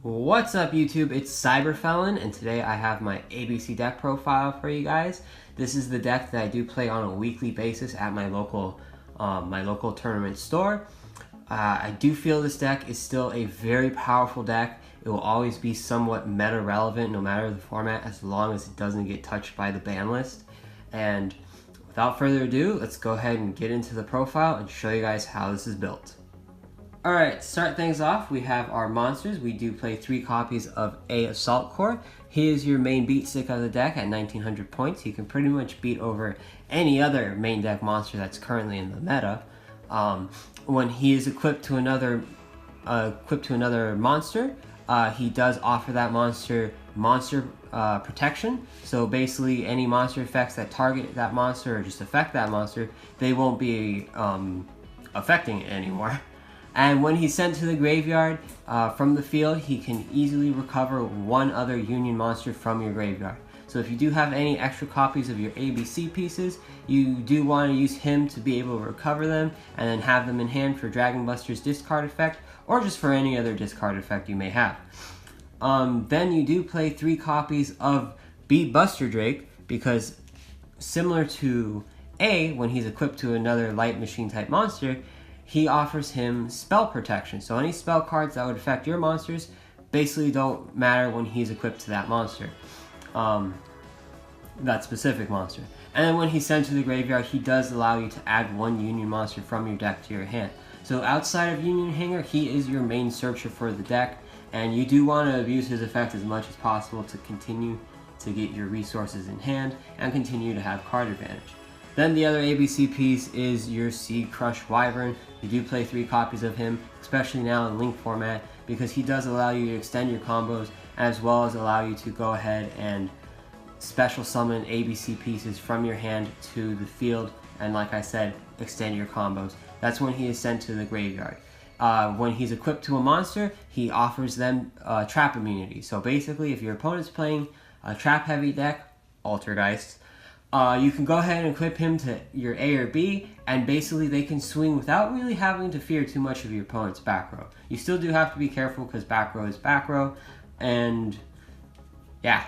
What's up YouTube, it's Cyberfelon, and today I have my ABC deck profile for you guys. This is the deck that I do play on a weekly basis at my local tournament store. I do feel this deck is still a very powerful deck. It will always be somewhat meta relevant no matter the format, as long as it doesn't get touched by the ban list. And without further ado, let's go ahead and get into the profile and show you guys how this is built. Alright, to start things off, we have our monsters. We do play 3 copies of A Assault Core. He is your main beat stick of the deck at 1900 points. He can pretty much beat over any other main deck monster that's currently in the meta. When he is equipped to another monster, he does offer that monster protection. So basically, any monster effects that target that monster or just affect that monster, they won't be affecting it anymore. And when he's sent to the graveyard from the field, he can easily recover one other Union monster from your graveyard. So if you do have any extra copies of your ABC pieces, you do want to use him to be able to recover them and then have them in hand for Dragon Buster's discard effect, or just for any other discard effect you may have. Then you do play 3 copies of B Buster Drake, because similar to A, when he's equipped to another light machine type monster, he offers him spell protection. So any spell cards that would affect your monsters basically don't matter when he's equipped to that monster, that specific monster. And then when he's sent to the graveyard, he does allow you to add 1 Union monster from your deck to your hand. So outside of Union Hanger, he is your main searcher for the deck, and you do want to abuse his effect as much as possible to continue to get your resources in hand and continue to have card advantage. Then the other ABC piece is your Seed Crush Wyvern. You do play 3 copies of him, especially now in Link format, because he does allow you to extend your combos, as well as allow you to go ahead and special summon ABC pieces from your hand to the field, and like I said, extend your combos. That's when he is sent to the graveyard. When he's equipped to a monster, he offers them trap immunity. So basically, if your opponent's playing a trap heavy deck, Altergeist, you can go ahead and equip him to your A or B, and basically they can swing without really having to fear too much of your opponent's back row. You still do have to be careful because back row is back row, and yeah.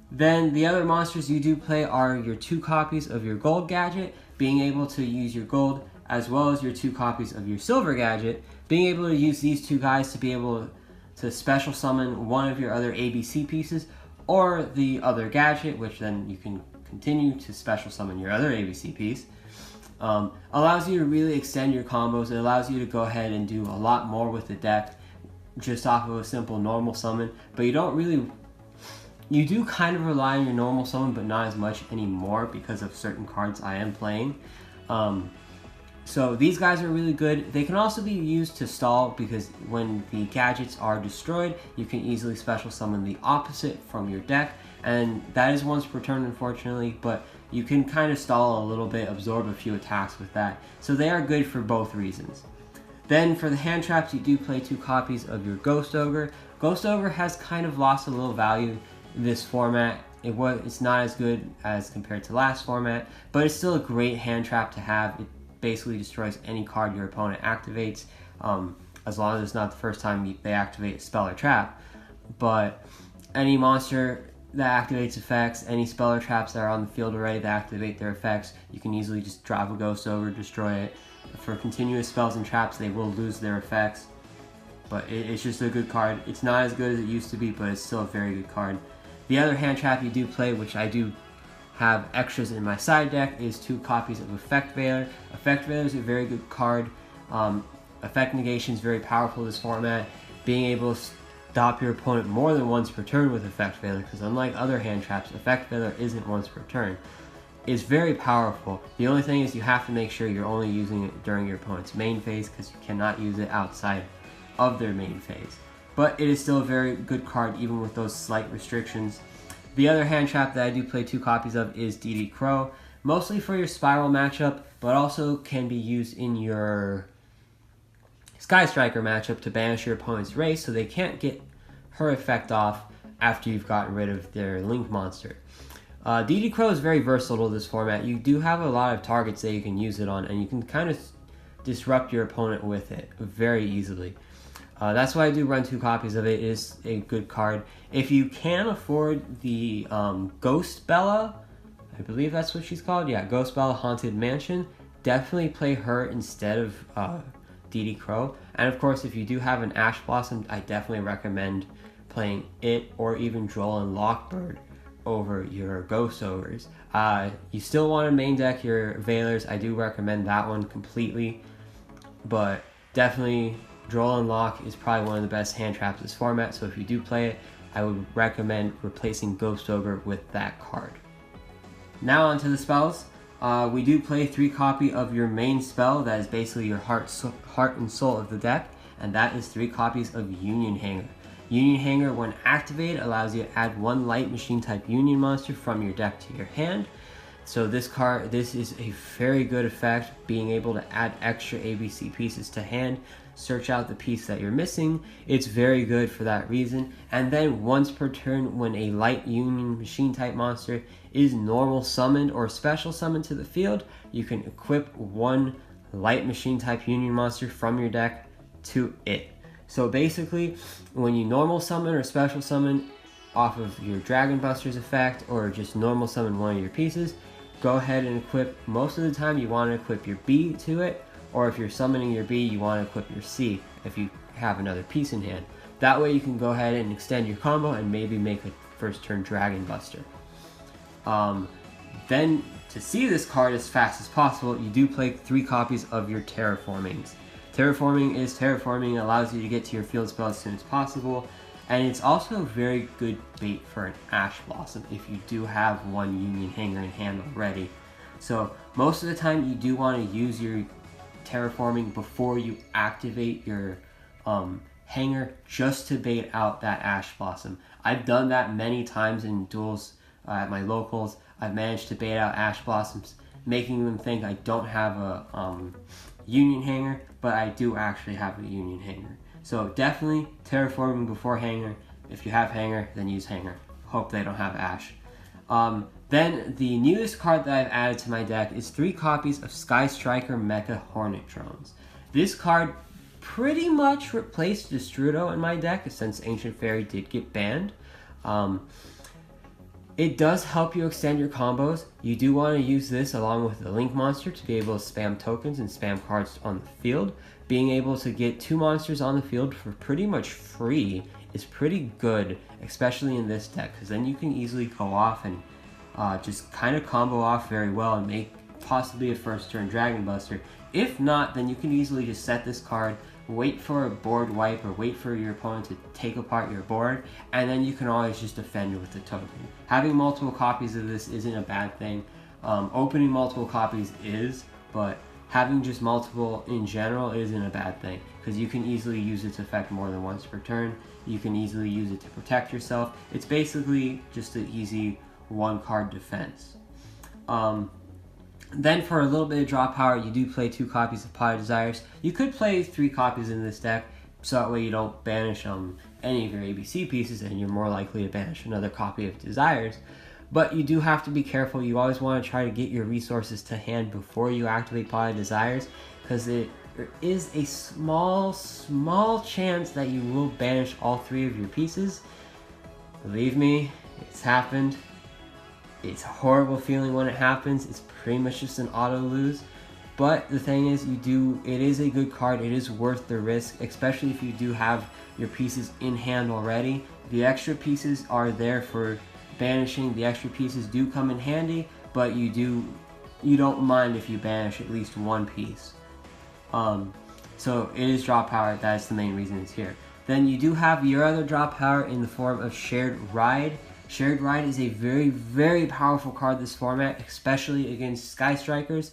Then the other monsters you do play are your 2 copies of your gold gadget, being able to use your gold, as well as your 2 copies of your silver gadget, being able to use these 2 guys to be able to special summon one of your other ABC pieces, or the other gadget, which then you can continue to special summon your other ABC piece. Allows you to really extend your combos. It allows you to go ahead and do a lot more with the deck just off of a simple normal summon, but you do kind of rely on your normal summon, but not as much anymore because of certain cards I am playing. So these guys are really good. They can also be used to stall, because when the gadgets are destroyed, you can easily special summon the opposite from your deck, and that is once per turn, unfortunately, but you can kind of stall a little bit, absorb a few attacks with that. So they are good for both reasons. Then for the hand traps, you do play 2 copies of your Ghost Ogre. Ghost Ogre has kind of lost a little value in this format. It's not as good as compared to last format, but it's still a great hand trap to have. It basically destroys any card your opponent activates, as long as it's not the first time they activate a spell or trap. But any monster that activates effects, any spell or traps that are on the field already that activate their effects, you can easily just drop a Ghost Ogre, destroy it. For continuous spells and traps, they will lose their effects, but it's just a good card. It's not as good as it used to be, but it's still a very good card. The other hand trap you do play, which I do have extras in my side deck, is 2 copies of Effect Veiler. Effect Veiler is a very good card. Effect negation is very powerful in this format. Being able to stop your opponent more than once per turn with Effect Veiler, because unlike other hand traps, Effect Veiler isn't once per turn, is very powerful. The only thing is you have to make sure you're only using it during your opponent's main phase, because you cannot use it outside of their main phase. But it is still a very good card, even with those slight restrictions. The other hand trap that I do play 2 copies of is DD Crow, mostly for your Spiral matchup, but also can be used in your Sky Striker matchup to banish your opponent's race, so they can't get her effect off after you've gotten rid of their Link monster. DD Crow is very versatile in this format. You do have a lot of targets that you can use it on, and you can kind of disrupt your opponent with it very easily. That's why I do run 2 copies of it. It is a good card. If you can afford the Ghost Bella, I believe that's what she's called. Yeah, Ghost Bella Haunted Mansion. Definitely play her instead of DD Crow. And of course, if you do have an Ash Blossom, I definitely recommend playing it or even Droll and Lockbird over your Ghost Ogres. You still want to main deck your Veilers. I do recommend that one completely. But definitely Droll and Lock is probably one of the best hand traps in this format. So if you do play it, I would recommend replacing Ghost Ogre with that card. Now onto the spells. We do play 3 copy of your main spell, that is basically your heart and soul of the deck, and that is 3 copies of Union Hanger. Union Hanger, when activated, allows you to add 1 light machine type Union monster from your deck to your hand. So this is a very good effect, being able to add extra ABC pieces to hand, search out the piece that you're missing. It's very good for that reason. And then once per turn, when a light Union machine type monster is normal summoned or special summoned to the field, you can equip 1 light machine type Union monster from your deck to it. So basically, when you normal summon or special summon off of your Dragon Buster's effect, or just normal summon one of your pieces, go ahead and equip. Most of the time you want to equip your B to it, or if you're summoning your B, you want to equip your C if you have another piece in hand. That way you can go ahead and extend your combo and maybe make a first turn Dragon Buster. Then to see this card as fast as possible, you do play 3 copies of your Terraformings. Terraforming allows you to get to your field spell as soon as possible, and it's also a very good bait for an Ash Blossom if you do have 1 Union Hanger in hand already. So most of the time you do want to use your Terraforming before you activate your Hanger, just to bait out that Ash Blossom. I've done that many times in duels at my locals. I've managed to bait out Ash Blossoms, making them think I don't have a Union Hanger, but I do actually have a Union Hanger. So definitely Terraforming before Hanger. If you have Hanger, then use Hanger. Hope they don't have Ash. Then the newest card that I've added to my deck is 3 copies of Sky Striker Mecha Hornet Drones. This card pretty much replaced Destrudo in my deck since Ancient Fairy did get banned. It does help you extend your combos. You do want to use this along with the Link monster to be able to spam tokens and spam cards on the field. Being able to get 2 monsters on the field for pretty much free is pretty good, especially in this deck, because then you can easily go off and just kind of combo off very well and make possibly a first turn Dragon Buster. If not, then you can easily just set this card, wait for a board wipe or wait for your opponent to take apart your board, and then you can always just defend with the token. Having multiple copies of this isn't a bad thing. Opening multiple copies is, but having just multiple in general isn't a bad thing, because you can easily use its effect more than once per turn. You can easily use it to protect yourself. It's basically just an easy 1-card defense. Then for a little bit of draw power, you do play 2 copies of Pot of Desires. You could play 3 copies in this deck, so that way you don't banish any of your ABC pieces, and you're more likely to banish another copy of Desires. But you do have to be careful. You always want to try to get your resources to hand before you activate Pot of Desires, because there is a small chance that you will banish all 3 of your pieces. Believe me, it's happened. It's a horrible feeling when it happens. It's pretty much just an auto lose. But the thing is, it is a good card. It is worth the risk, especially if you do have your pieces in hand already. The extra pieces are there for banishing. The extra pieces do come in handy, but you don't mind if you banish at least 1 piece. So it is draw power. That is the main reason it's here. Then you do have your other draw power in the form of Shared Ride. Shared Ride is a very, very powerful card this format, especially against Sky Strikers.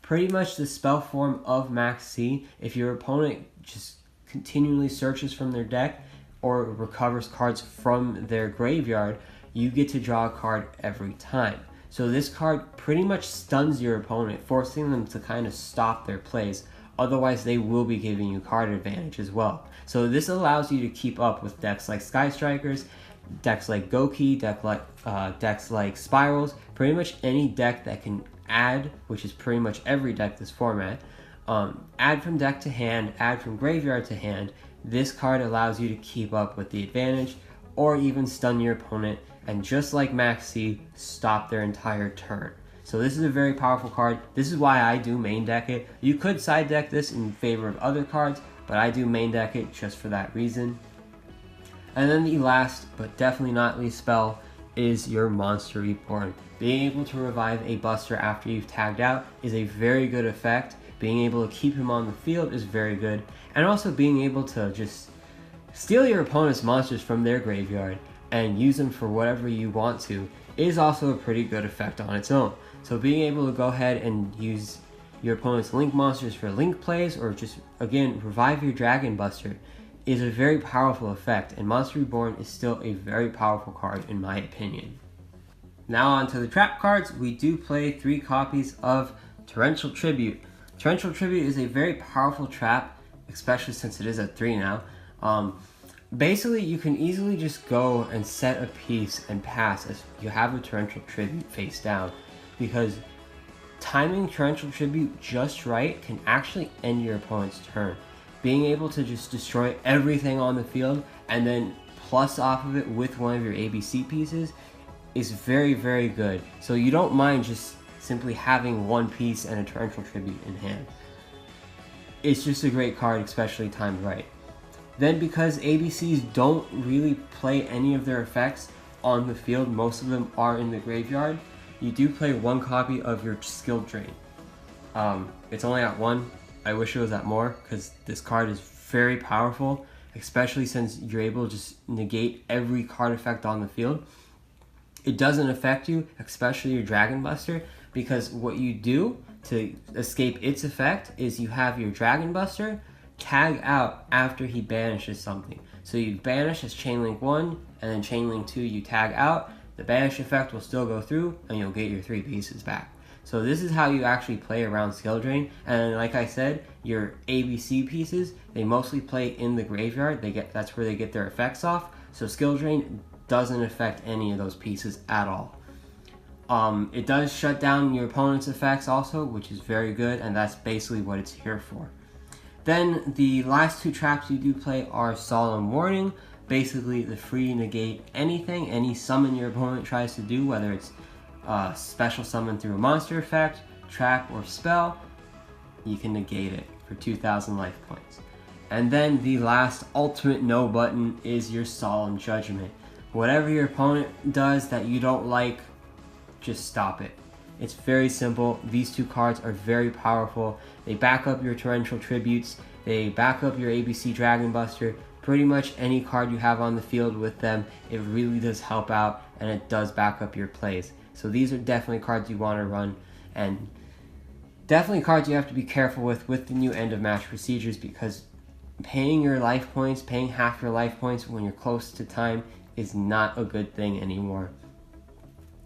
Pretty much the spell form of Max C. If your opponent just continually searches from their deck or recovers cards from their graveyard, you get to draw a card every time. So this card pretty much stuns your opponent, forcing them to kind of stop their plays. Otherwise, they will be giving you card advantage as well. So this allows you to keep up with decks like Sky Strikers. decks like Goki, decks like Spirals, pretty much any deck that can add, which is pretty much every deck this format, add from deck to hand, add from graveyard to hand. This card allows you to keep up with the advantage or even stun your opponent, and just like Maxi, stop their entire turn. So this is a very powerful card. This is why I do main deck it. You could side deck this in favor of other cards, but I do main deck it just for that reason. And then the last, but definitely not least spell, is your Monster Reborn. Being able to revive a Buster after you've tagged out is a very good effect. Being able to keep him on the field is very good. And also being able to just steal your opponent's monsters from their graveyard and use them for whatever you want to is also a pretty good effect on its own. So being able to go ahead and use your opponent's Link monsters for Link plays, or just, again, revive your Dragon Buster, is a very powerful effect, and Monster Reborn is still a very powerful card in my opinion. Now on to the trap cards. We do play 3 copies of Torrential Tribute. Torrential Tribute is a very powerful trap, especially since it is at 3 now. Basically, you can easily just go and set a piece and pass as you have a Torrential Tribute face down, because timing Torrential Tribute just right can actually end your opponent's turn. Being able to just destroy everything on the field and then plus off of it with one of your ABC pieces is very, very good. So you don't mind just simply having one piece and a Torrential Tribute in hand. It's just a great card, especially timed right. Then, because ABCs don't really play any of their effects on the field, most of them are in the graveyard, you do play 1 copy of your Skill Drain. It's only at 1. I wish it was at more, because this card is very powerful, especially since you're able to just negate every card effect on the field. It doesn't affect you, especially your Dragon Buster, because what you do to escape its effect is you have your Dragon Buster tag out after he banishes something. So you banish as Chainlink 1, and then Chainlink 2 you tag out. The banish effect will still go through, and you'll get your 3 pieces back. So this is how you actually play around Skill Drain. And like I said, your ABC pieces, they mostly play in the graveyard. That's where they get their effects off. So Skill Drain doesn't affect any of those pieces at all. It does shut down your opponent's effects also, which is very good, and that's basically what it's here for. Then the last 2 traps you do play are Solemn Warning. Basically the free negate anything, any summon your opponent tries to do, whether it's special summon through a monster effect, trap, or spell, you can negate it for 2,000 life points. And then the last ultimate no button is your Solemn Judgment. Whatever your opponent does that you don't like, just stop it. It's very simple. These 2 cards are very powerful. They back up your Torrential Tributes, they back up your ABC Dragon Buster. Pretty much any card you have on the field with them, it really does help out, and it does back up your plays. So these are definitely cards you want to run, and definitely cards you have to be careful with the new end of match procedures, because paying your life points, paying half your life points when you're close to time is not a good thing anymore.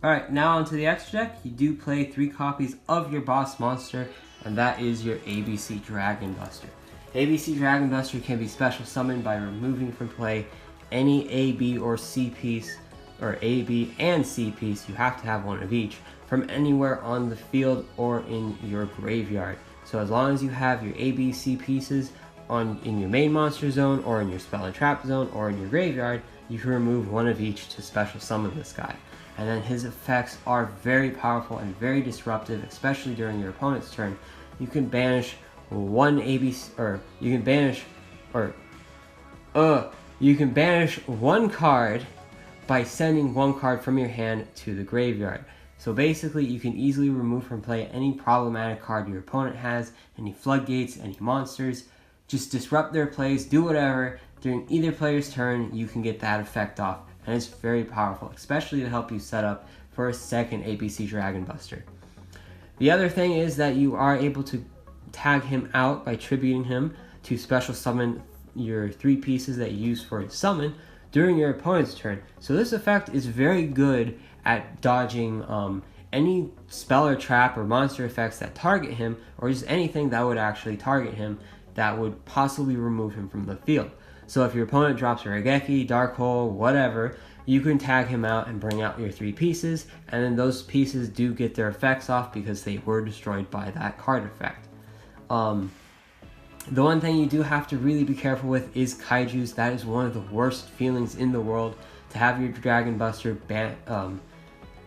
Alright, now onto the extra deck. You do play 3 copies of your boss monster, and that is your ABC Dragon Buster. ABC Dragon Buster can be special summoned by removing from play any A, B, or C piece, or A, B, and C piece, you have to have one of each, from anywhere on the field or in your graveyard. So as long as you have your A, B, C pieces in your main monster zone, or in your spell and trap zone, or in your graveyard, you can remove one of each to special summon this guy. And then his effects are very powerful and very disruptive, especially during your opponent's turn. You can banish one ABC, or you can banish one card by sending 1 card from your hand to the graveyard. So basically, you can easily remove from play any problematic card your opponent has, any floodgates, any monsters. Just disrupt their plays, do whatever. During either player's turn, you can get that effect off, and it's very powerful, especially to help you set up for a second ABC Dragon Buster. The other thing is that you are able to tag him out by tributing him to special summon your 3 pieces that you use for his summon during your opponent's turn. So this effect is very good at dodging any spell or trap or monster effects that target him, or just anything that would actually target him that would possibly remove him from the field. So if your opponent drops a Regeki, Dark Hole, whatever, you can tag him out and bring out your 3 pieces, and then those pieces do get their effects off because they were destroyed by that card effect. The one thing you do have to really be careful with is kaijus. That is one of the worst feelings in the world, to have your Dragon Buster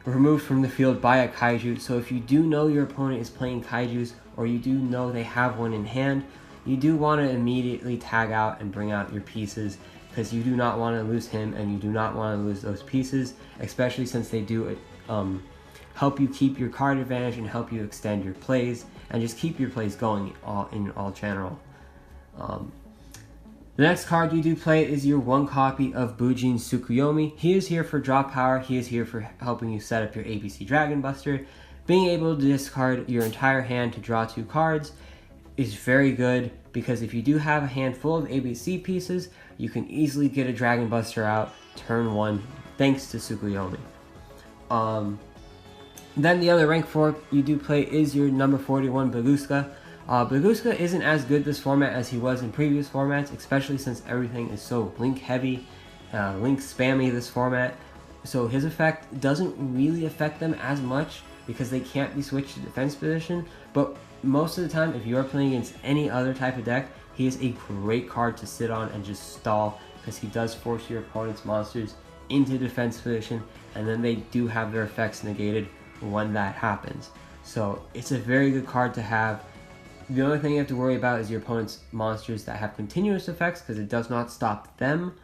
removed from the field by a kaiju. So if you do know your opponent is playing kaijus, or you do know they have one in hand, you do want to immediately tag out and bring out your pieces, because you do not want to lose him and you do not want to lose those pieces, especially since they do help you keep your card advantage and help you extend your plays and just keep your plays going in all general. The next card you do play is your 1 copy of Bujin Tsukuyomi. He is here for draw power. He is here for helping you set up your ABC Dragon Buster. Being able to discard your entire hand to draw 2 cards is very good, because if you do have a hand full of ABC pieces, you can easily get a Dragon Buster out turn 1 thanks to Tsukuyomi. Then the other rank 4 you do play is your number 41 Paluska. Paluska isn't as good this format as he was in previous formats, especially since everything is so link heavy, link spammy this format. So his effect doesn't really affect them as much because they can't be switched to defense position, but most of the time if you are playing against any other type of deck, he is a great card to sit on and just stall, because he does force your opponent's monsters into defense position, and then they do have their effects negated when that happens. So it's a very good card to have. The only thing you have to worry about is your opponent's monsters that have continuous effects, because it does not stop them.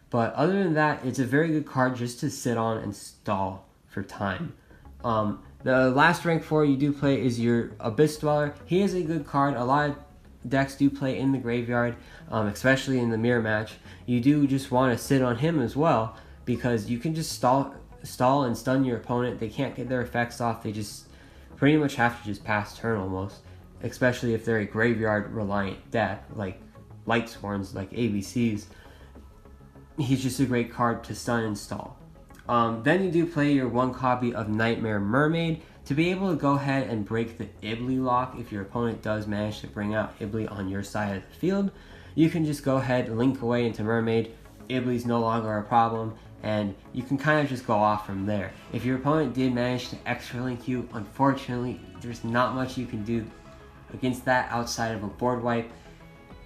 But other than that, it's a very good card just to sit on and stall for time. The last rank 4 you do play is your Abyss Dweller. He is a good card. A lot of decks do play in the graveyard, especially in the mirror match. You do just want to sit on him as well, because you can just stall and stun your opponent. They can't get their effects off. They just pretty much have to just pass turn almost, especially if they're a graveyard reliant deck like Light Sworns, like ABCs. He's just a great card to stun and stall. Then you do play your 1 copy of Nightmare Mermaid to be able to go ahead and break the Ibli lock. If your opponent does manage to bring out Ibli on your side of the field, you can just go ahead and link away into Mermaid. Ibli's no longer a problem, and you can kind of just go off from there. If your opponent did manage to extra link you, unfortunately, there's not much you can do against that outside of a board wipe,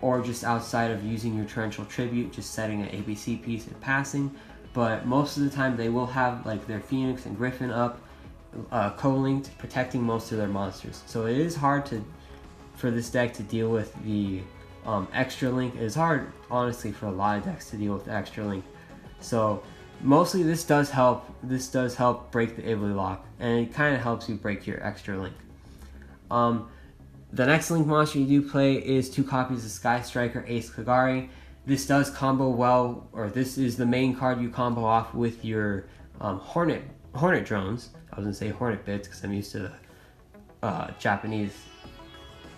or just outside of using your Torrential Tribute, just setting an ABC piece and passing. But most of the time they will have like their Phoenix and Griffin up, co-linked, protecting most of their monsters. So it is hard for this deck to deal with the extra link. It is hard, honestly, for a lot of decks to deal with the extra link. So mostly this does help. This does help break the Ibli lock, and it kind of helps you break your extra link. The next link monster you do play is 2 copies of Sky Striker Ace Kobbari. This does combo well, or this is the main card you combo off with your Hornet drones. I was gonna say Hornet bits because I'm used to the Japanese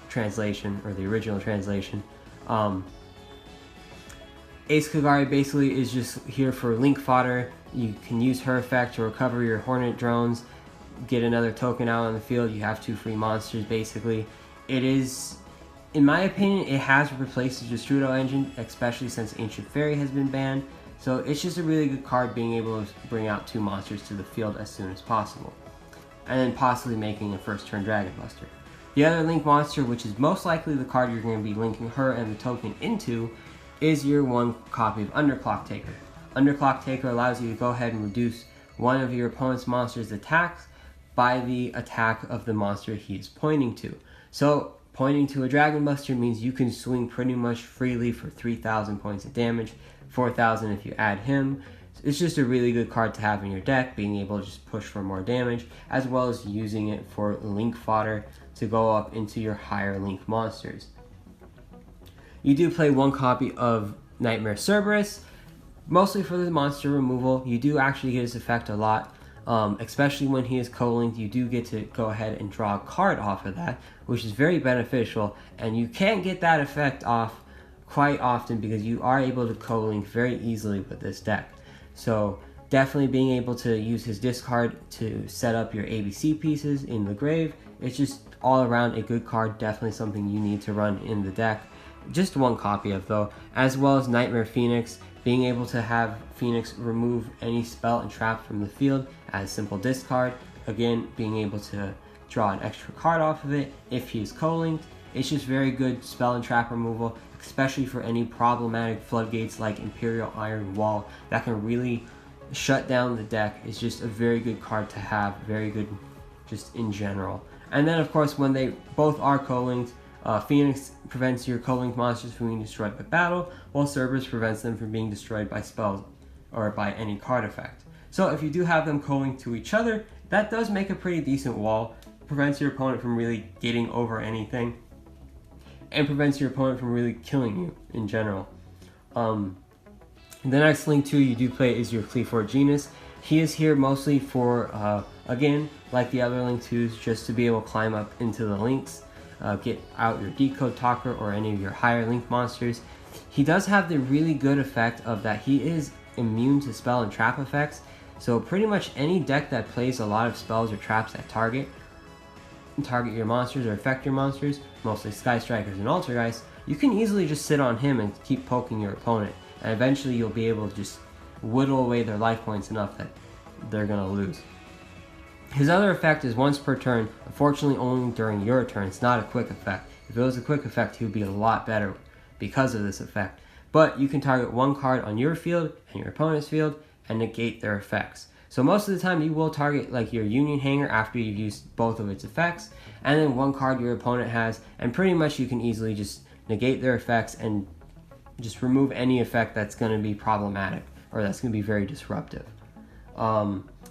translation, or the original translation. Ace Kobbari basically is just here for link fodder. You can use her effect to recover your Hornet drones, get another token out on the field. You have 2 free monsters basically. It is, in my opinion, it has replaced the Destrudo engine, especially since Ancient Fairy has been banned. So it's just a really good card, being able to bring out 2 monsters to the field as soon as possible, and then possibly making a first turn Dragon Buster. The other link monster, which is most likely the card you're going to be linking her and the token into, is your 1 copy of Underclock Taker. Underclock Taker allows you to go ahead and reduce one of your opponent's monster's attacks by the attack of the monster he is pointing to. So pointing to a Dragon Buster means you can swing pretty much freely for 3,000 points of damage, 4,000 if you add him. It's just a really good card to have in your deck, being able to just push for more damage, as well as using it for link fodder to go up into your higher link monsters. You do play 1 copy of Nightmare Cerberus, mostly for the monster removal. You do actually get his effect a lot. Especially when he is co-linked, you do get to go ahead and draw a card off of that, which is very beneficial, and you can't get that effect off quite often because you are able to co-link very easily with this deck. So definitely being able to use his discard to set up your ABC pieces in the grave, it's just all around a good card, definitely something you need to run in the deck. Just 1 copy of though, as well as Nightmare Phoenix, being able to have Phoenix remove any spell and trap from the field as simple discard. Again, being able to draw an extra card off of it if he's co-linked. It's just very good spell and trap removal, especially for any problematic floodgates like Imperial Iron Wall that can really shut down the deck. It's just a very good card to have, very good just in general. And then of course when they both are co-linked, Phoenix prevents your co-linked monsters from being destroyed by battle, while Cerberus prevents them from being destroyed by spells or by any card effect. So if you do have them co-linked to each other, that does make a pretty decent wall. Prevents your opponent from really getting over anything, and prevents your opponent from really killing you in general. The next Link 2 you do play is your Cleafor Genus. He is here mostly for, again, like the other Link 2s, just to be able to climb up into the links, get out your Decode Talker or any of your higher Link monsters. He does have the really good effect of that he is immune to spell and trap effects, so pretty much any deck that plays a lot of spells or traps that target your monsters or affect your monsters, mostly Sky Strikers and Altergeist, you can easily just sit on him and keep poking your opponent, and eventually you'll be able to just whittle away their life points enough that they're going to lose. His other effect is once per turn, unfortunately only during your turn. It's not a quick effect. If it was a quick effect, he would be a lot better because of this effect. But you can target one card on your field and your opponent's field and negate their effects. So most of the time you will target like your Union Hanger after you've used both of its effects, and then one card your opponent has, and pretty much you can easily just negate their effects and just remove any effect that's going to be problematic or that's going to be very disruptive.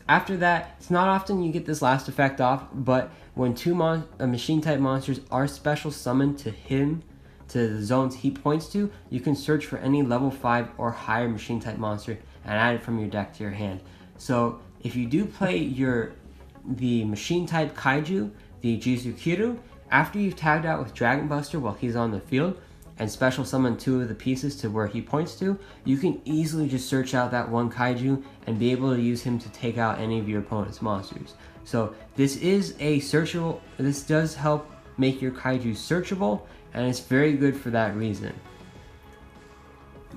After that, it's not often you get this last effect off, but when two machine type monsters are special summoned to him, to the zones he points to, you can search for any level 5 or higher machine type monster and add it from your deck to your hand. So if you do play the machine type kaiju, the Jizukiru, after you've tagged out with Dragon Buster while he's on the field and special summon 2 of the pieces to where he points to, you can easily just search out that one kaiju and be able to use him to take out any of your opponent's monsters. So this is a searchable, this does help make your kaiju searchable, and it's very good for that reason.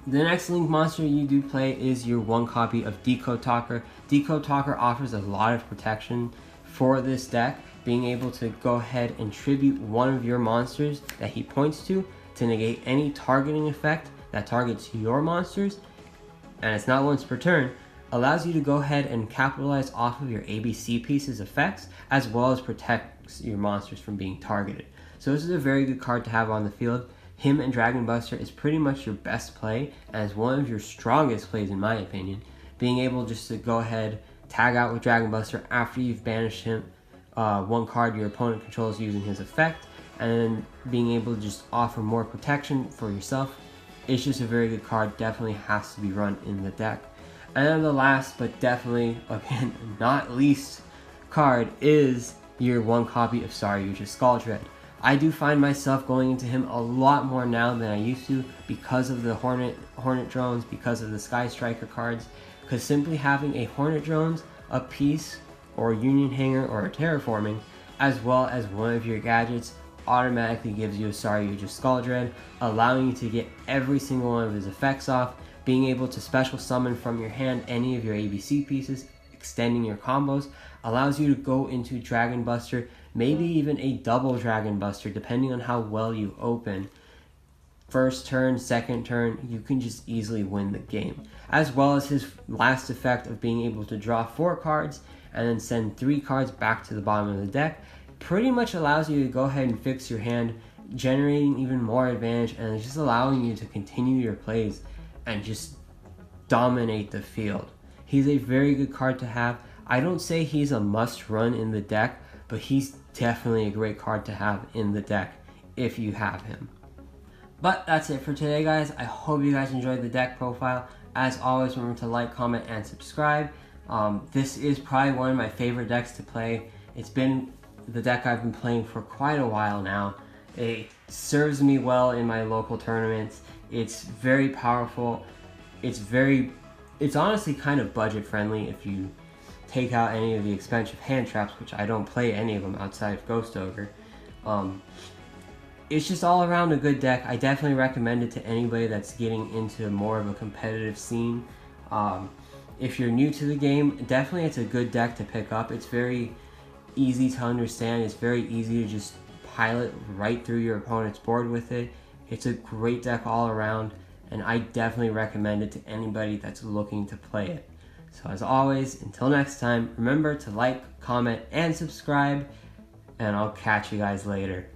The next Link monster you do play is your one copy of Decode Talker. Decode Talker offers a lot of protection for this deck, being able to go ahead and tribute one of your monsters that he points to negate any targeting effect that targets your monsters, and it's not once per turn, allows you to go ahead and capitalize off of your ABC pieces effects, as well as protects your monsters from being targeted. So this is a very good card to have on the field. Him and Dragon Buster is pretty much your best play, and is one of your strongest plays in my opinion. Being able just to go ahead, tag out with Dragon Buster after you've banished him one card your opponent controls using his effect, and then being able to just offer more protection for yourself. It's just a very good card, definitely has to be run in the deck. And then the last, but definitely, again, not least card is your one copy of Saryuja's Scaldread. I do find myself going into him a lot more now than I used to because of the Hornet drones, because of the Sky Striker cards, because simply having a Hornet drones, a piece, or a Union Hanger, or a Terraforming, as well as one of your gadgets, automatically gives you a Saryuja's Scaldread, allowing you to get every single one of his effects off, being able to special summon from your hand any of your ABC pieces, extending your combos, allows you to go into Dragon Buster, maybe even a double Dragon Buster, depending on how well you open. First turn, second turn, you can just easily win the game. As well as his last effect of being able to draw 4 cards and then send 3 cards back to the bottom of the deck, pretty much allows you to go ahead and fix your hand, generating even more advantage, and just allowing you to continue your plays and just dominate the field. He's a very good card to have. I don't say he's a must run in the deck, but he's definitely a great card to have in the deck if you have him. But that's it for today, guys. I hope you guys enjoyed the deck profile. As always, remember to like, comment, and subscribe. This is probably one of my favorite decks to play. It's been the deck I've been playing for quite a while now. It serves me well in my local tournaments. It's very powerful. It's honestly kind of budget friendly if you take out any of the expensive hand traps, which I don't play any of them outside of Ghost Ogre. it's just all around a good deck. I definitely recommend it to anybody that's getting into more of a competitive scene. If you're new to the game, definitely it's a good deck to pick up. It's very easy to understand. It's very easy to just pilot right through your opponent's board with it. It's a great deck all around, and I definitely recommend it to anybody that's looking to play it. So as always, until next time, remember to like, comment, and subscribe, and I'll catch you guys later.